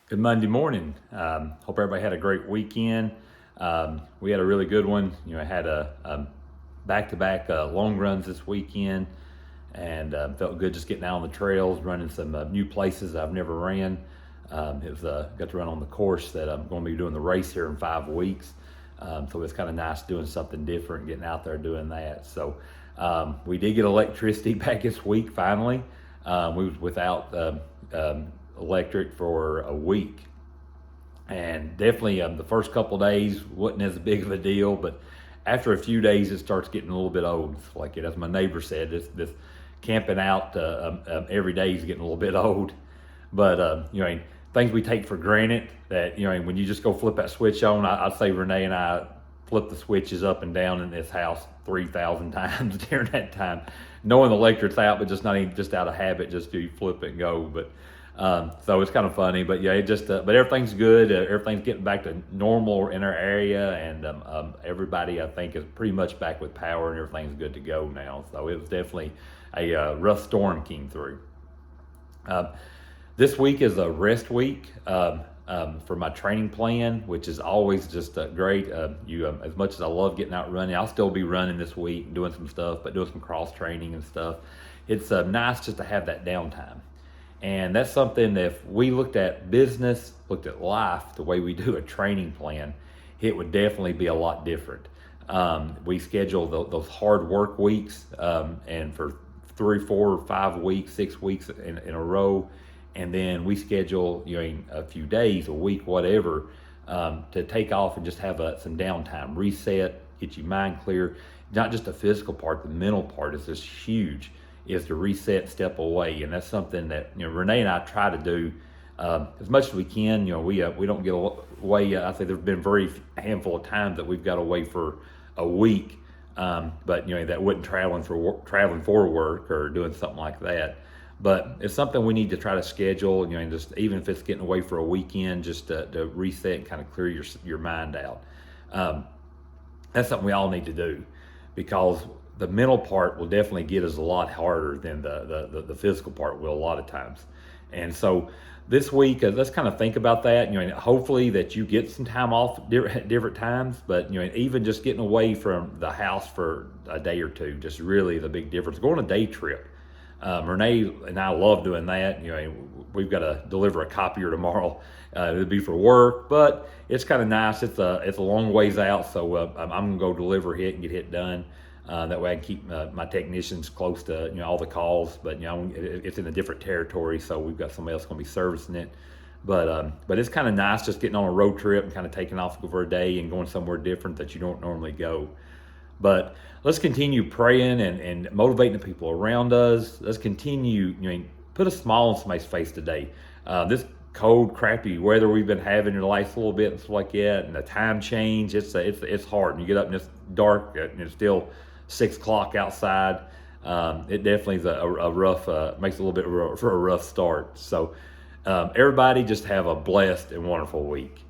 Good Monday morning. Hope everybody had a great weekend. We had a really good one. I had a back-to-back long runs this weekend, and felt good just getting out on the trails, running some new places I've never ran. It was got to run on the course that I'm going to be doing the race here in 5 weeks. So it's kind of nice doing something different, getting out there doing that. So we did get electricity back this week finally. We was without electric for a week, and definitely the first couple days wasn't as big of a deal, but after a few days it starts getting a little bit old. Like as my neighbor said, this camping out every day is getting a little bit old. But things we take for granted, that when you just go flip that switch on, I'd say Renee and I flip the switches up and down in this house 3,000 times during that time, knowing the electric's out, but just not even just out of habit, just do flip it and go. But so it's kind of funny, but yeah, it just but everything's good. Everything's getting back to normal in our area, and everybody I think is pretty much back with power, and everything's good to go now. So it was definitely a rough storm came through. This week is a rest week for my training plan, which is always just great. As much as I love getting out running, I'll still be running this week, doing some stuff, but doing some cross training and stuff. It's nice just to have that downtime. And that's something that if we looked at business, looked at life, the way we do a training plan, it would definitely be a lot different. We schedule those hard work weeks, and for 3, 4, 5 weeks, 6 weeks in a row. And then we schedule, a few days, a week, whatever, to take off and just have some downtime, reset, get your mind clear. Not just the physical part, the mental part is just huge, is to reset, step away. And that's something that, Renee and I try to do as much as we can. We don't get away. I think there's been very handful of times that we've got away for a week, but that wasn't traveling for work or doing something like that. But it's something we need to try to schedule, and just even if it's getting away for a weekend, just to reset and kind of clear your mind out. That's something we all need to do, because the mental part will definitely get us a lot harder than the physical part will a lot of times. And so this week, let's kind of think about that. Hopefully that you get some time off at different times, but even just getting away from the house for a day or two, just really the big difference. Go on a day trip. Renee and I love doing that. We've got to deliver a copier tomorrow. It'll be for work, but it's kind of nice. It's a long ways out, so I'm gonna go deliver it and get it done. That way I can keep my technicians close to all the calls. But it's in a different territory, so we've got somebody else going to be servicing it. But it's kind of nice just getting on a road trip and kind of taking off for a day and going somewhere different that you don't normally go. But let's continue praying and motivating the people around us. Let's continue, put a smile on somebody's face today. This cold, crappy weather we've been having in the last little bit and stuff like that, and the time change, it's hard. And you get up and it's dark and it's still 6 o'clock outside. It definitely is a rough, makes it a little bit for a rough start. So everybody just have a blessed and wonderful week.